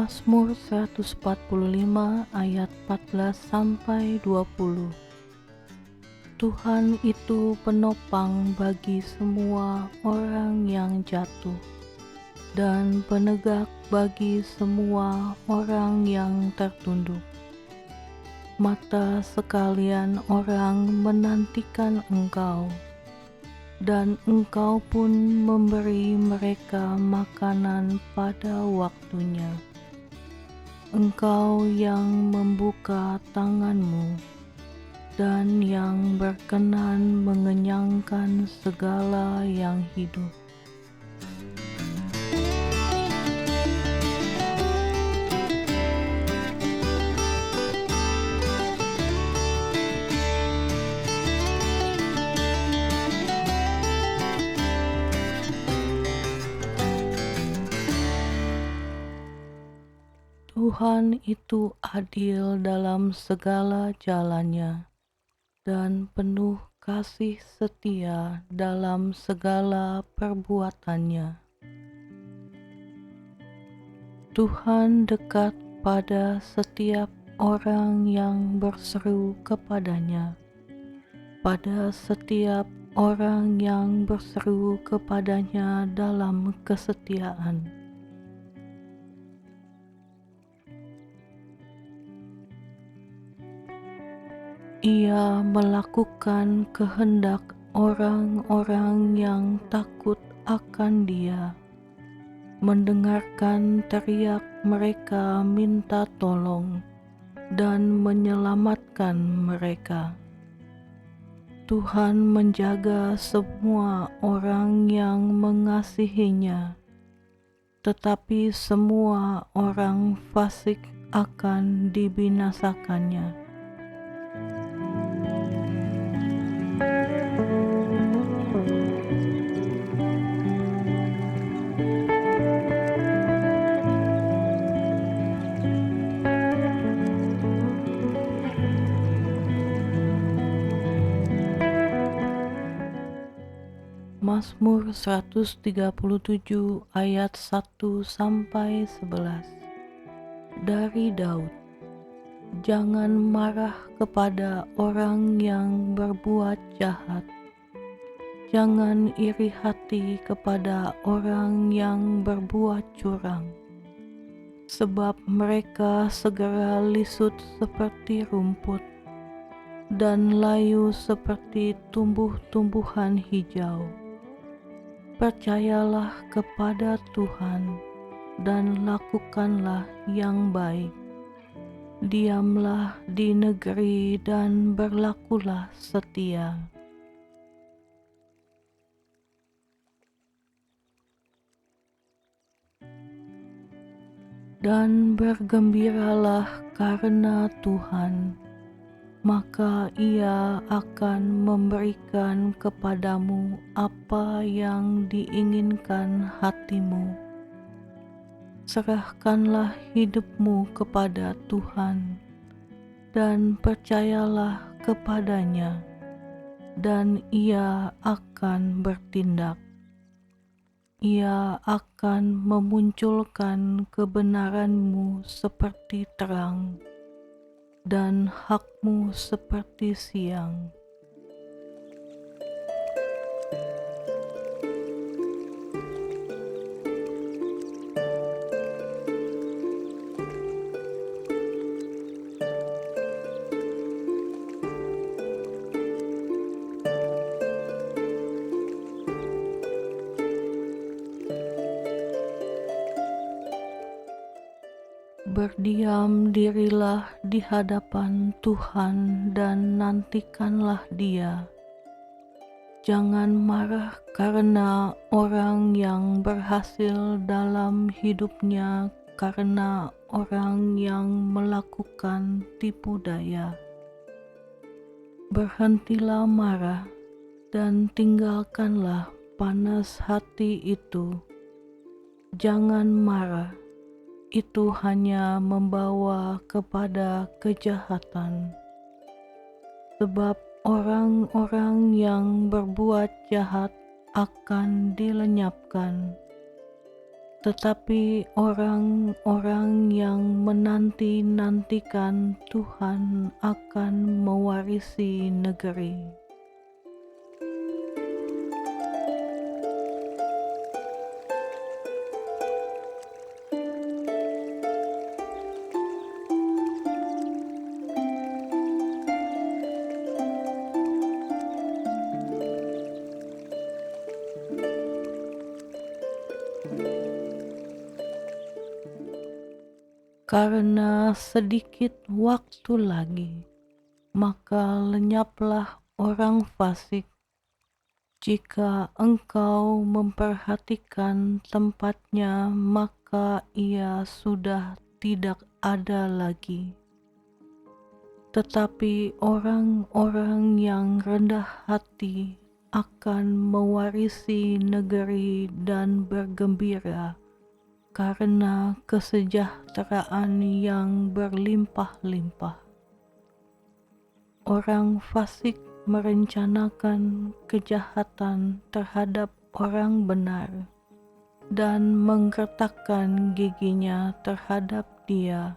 Mazmur 145 ayat 14-20. Tuhan itu penopang bagi semua orang yang jatuh, dan penegak bagi semua orang yang tertunduk. Mata sekalian orang menantikan Engkau, dan Engkau pun memberi mereka makanan pada waktunya. Engkau yang membuka tangan-Mu dan yang berkenan mengenyangkan segala yang hidup. Tuhan itu adil dalam segala jalannya, dan penuh kasih setia dalam segala perbuatannya. Tuhan dekat pada setiap orang yang berseru kepadanya, pada setiap orang yang berseru kepadanya dalam kesetiaan. Ia melakukan kehendak orang-orang yang takut akan Dia, mendengarkan teriak mereka minta tolong, dan menyelamatkan mereka. Tuhan menjaga semua orang yang mengasihinya, tetapi semua orang fasik akan dibinasakannya. Mazmur 137 ayat 1-11 dari Daud. Jangan marah kepada orang yang berbuat jahat. Jangan iri hati kepada orang yang berbuat curang, sebab mereka segera lisut seperti rumput dan layu seperti tumbuh-tumbuhan hijau. Percayalah kepada Tuhan dan lakukanlah yang baik. Diamlah di negeri dan berlakulah setia. Dan bergembiralah karena Tuhan, maka Ia akan memberikan kepadamu apa yang diinginkan hatimu. Serahkanlah hidupmu kepada Tuhan, dan percayalah kepadanya, dan Ia akan bertindak. Ia akan memunculkan kebenaranmu seperti terang, dan hakmu seperti siang. Berdiam dirilah di hadapan Tuhan dan nantikanlah Dia. Jangan marah karena orang yang berhasil dalam hidupnya, karena orang yang melakukan tipu daya. Berhentilah marah dan tinggalkanlah panas hati itu. Jangan marah. Itu hanya membawa kepada kejahatan. Sebab orang-orang yang berbuat jahat akan dilenyapkan, tetapi orang-orang yang menanti-nantikan Tuhan akan mewarisi negeri. Karena sedikit waktu lagi, maka lenyaplah orang fasik. Jika engkau memperhatikan tempatnya, maka ia sudah tidak ada lagi. Tetapi orang-orang yang rendah hati akan mewarisi negeri dan bergembira karena kesejahteraan yang berlimpah-limpah. Orang fasik merencanakan kejahatan terhadap orang benar dan menggertakkan giginya terhadap dia.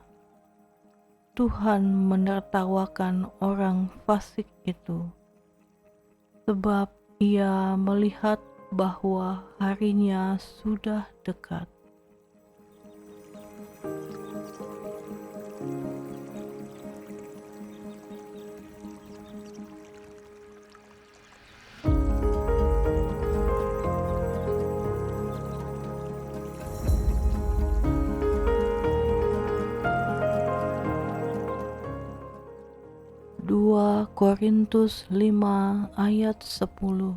Tuhan menertawakan orang fasik itu, sebab ia melihat bahwa harinya sudah dekat. Dua Korintus 5 ayat 10.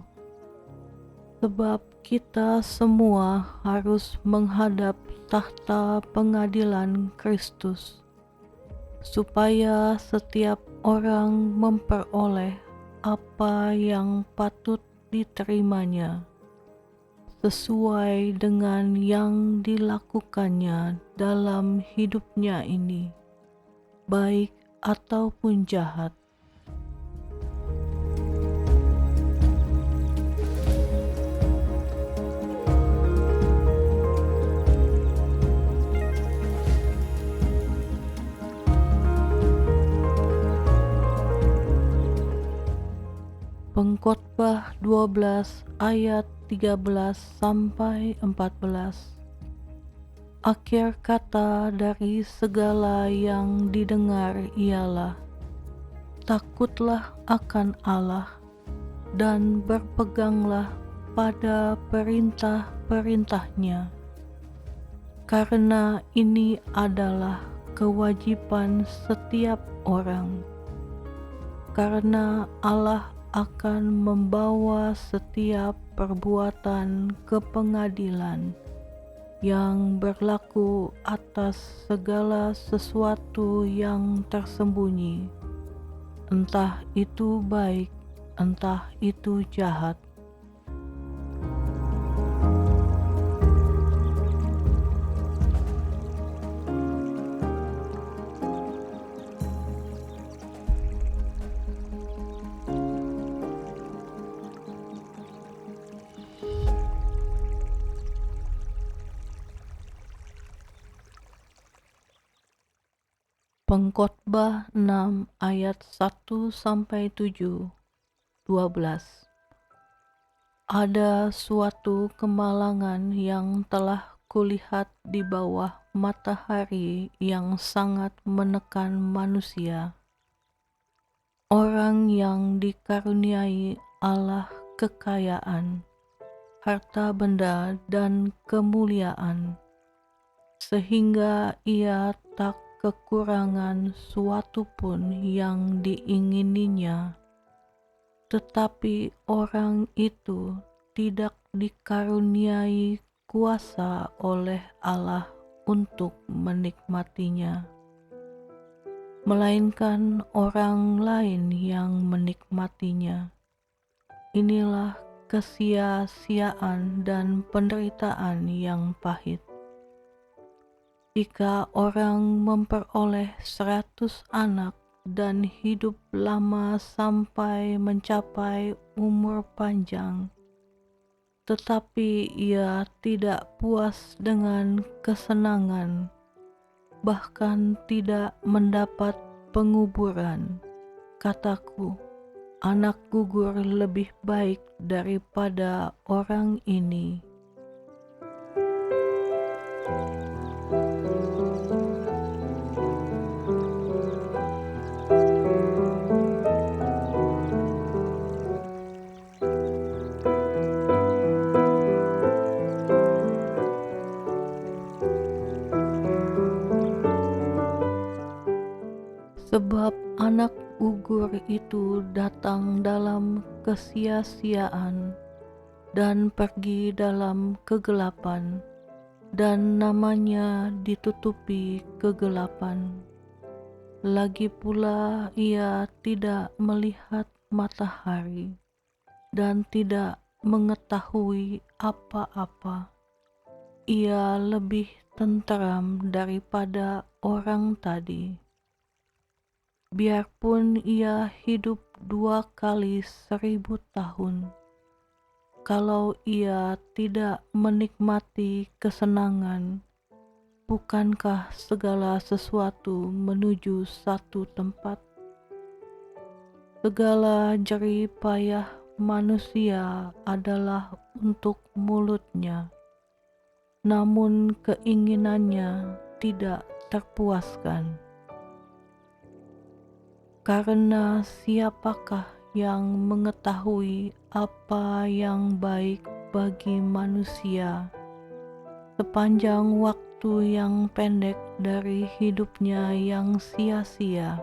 Sebab kita semua harus menghadap tahta pengadilan Kristus, supaya setiap orang memperoleh apa yang patut diterimanya, sesuai dengan yang dilakukannya dalam hidupnya ini, baik ataupun jahat. Pengkhotbah 12 ayat 13 sampai 14. Akhir kata dari segala yang didengar ialah, takutlah akan Allah dan berpeganglah pada perintah-perintahnya, karena ini adalah kewajiban setiap orang. Karena Allah akan membawa setiap perbuatan ke pengadilan yang berlaku atas segala sesuatu yang tersembunyi, entah itu baik, entah itu jahat. Pengkhotbah 6 ayat 1 sampai 7, 12. Ada suatu kemalangan yang telah kulihat di bawah matahari yang sangat menekan manusia. Orang yang dikaruniai Allah kekayaan, harta benda dan kemuliaan, sehingga ia tak kekurangan suatu pun yang diingininya, tetapi orang itu tidak dikaruniai kuasa oleh Allah untuk menikmatinya, melainkan orang lain yang menikmatinya. Inilah kesia-siaan dan penderitaan yang pahit. Jika orang memperoleh 100 anak dan hidup lama sampai mencapai umur panjang, tetapi ia tidak puas dengan kesenangan, bahkan tidak mendapat penguburan. Kataku, anak gugur lebih baik daripada orang ini. Sebab anak gugur itu datang dalam kesia-siaan dan pergi dalam kegelapan, dan namanya ditutupi kegelapan. Lagi pula ia tidak melihat matahari dan tidak mengetahui apa-apa. Ia lebih tenteram daripada orang tadi. Biarpun ia hidup 2 kali 1000 tahun, kalau ia tidak menikmati kesenangan, bukankah segala sesuatu menuju satu tempat? Segala jerih payah manusia adalah untuk mulutnya, namun keinginannya tidak terpuaskan. Karena siapakah yang mengetahui apa yang baik bagi manusia sepanjang waktu yang pendek dari hidupnya yang sia-sia,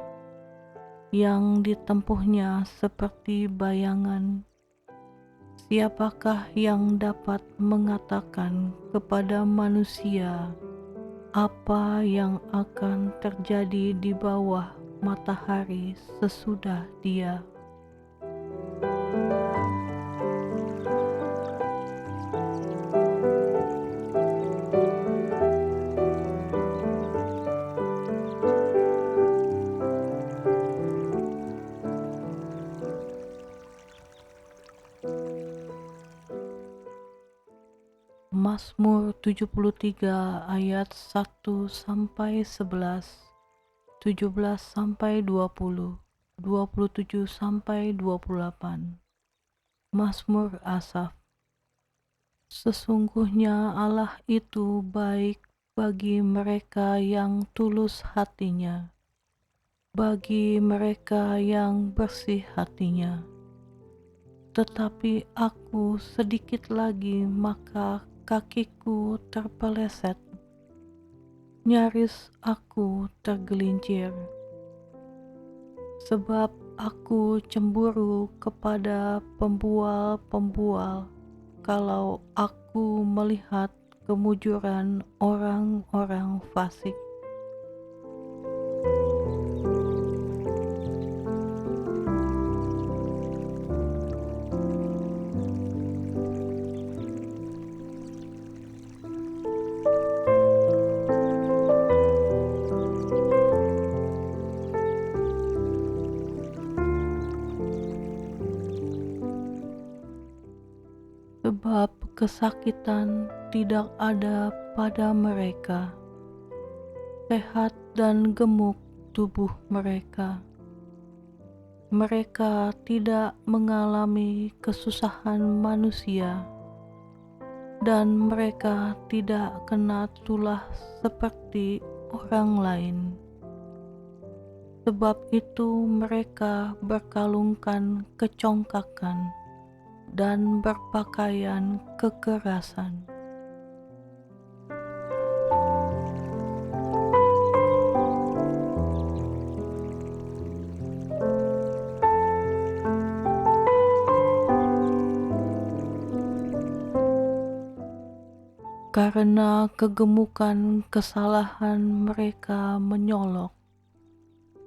yang ditempuhnya seperti bayangan? Siapakah yang dapat mengatakan kepada manusia apa yang akan terjadi di bawah matahari sesudah dia? Mazmur 73 ayat 1 sampai 11, 17 sampai 20, 27 sampai 28. Mazmur Asaf. Sesungguhnya Allah itu baik bagi mereka yang tulus hatinya, bagi mereka yang bersih hatinya. Tetapi aku sedikit lagi, maka kakiku terpeleset, nyaris aku tergelincir. Sebab aku cemburu kepada pembual-pembual kalau aku melihat kemujuran orang-orang fasik. Sebab kesakitan tidak ada pada mereka, sehat dan gemuk tubuh mereka. Mereka tidak mengalami kesusahan manusia, dan mereka tidak kena tulah seperti orang lain. Sebab itu mereka berkalungkan kecongkakan dan berpakaian kekerasan. Karena kegemukan kesalahan mereka menyolok,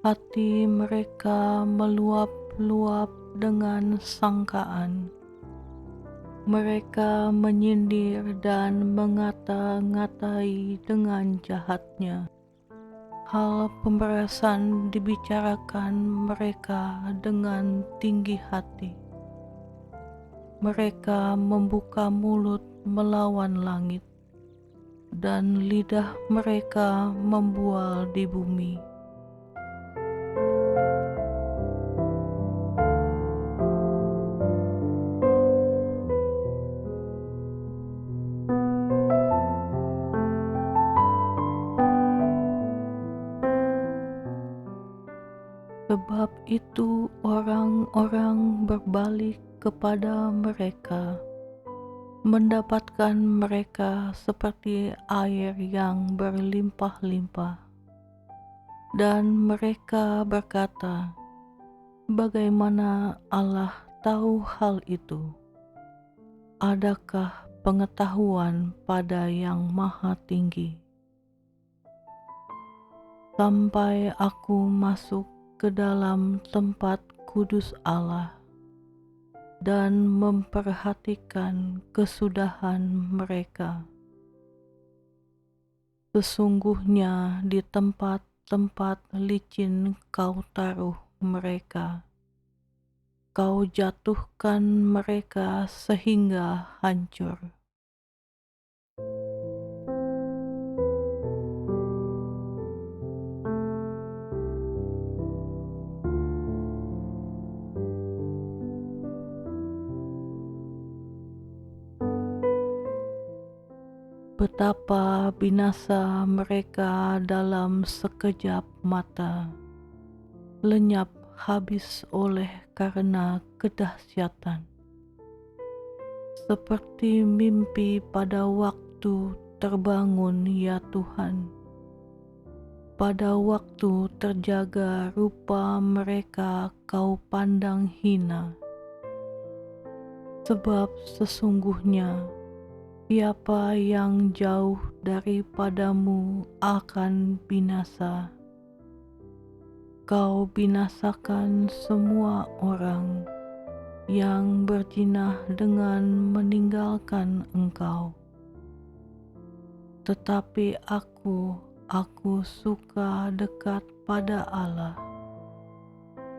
hati mereka meluap-luap dengan sangkaan. Mereka menyindir dan mengata-ngatai dengan jahatnya. Hal pemerasan dibicarakan mereka dengan tinggi hati. mereka membuka mulut melawan langit, dan lidah mereka membual di bumi. Sebab itu orang-orang berbalik kepada mereka, mendapatkan mereka seperti air yang berlimpah-limpah. Dan mereka berkata, "Bagaimana Allah tahu hal itu? Adakah pengetahuan pada Yang Maha Tinggi?" Sampai aku masuk ke dalam tempat kudus Allah dan memperhatikan kesudahan mereka. Sesungguhnya di tempat-tempat licin kau taruh mereka, kau jatuhkan mereka sehingga hancur. Betapa binasa mereka dalam sekejap mata, lenyap habis oleh karena kedahsyatan. Seperti mimpi pada waktu terbangun ya Tuhan, pada waktu terjaga rupa mereka kau pandang hina. Sebab sesungguhnya siapa yang jauh daripadamu akan binasa. Kau binasakan semua orang yang berzinah dengan meninggalkan Engkau. Tetapi aku suka dekat pada Allah.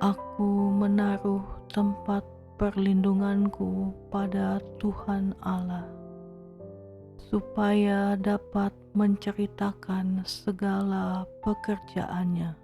Aku menaruh tempat perlindunganku pada Tuhan Allah, supaya dapat menceritakan segala pekerjaannya.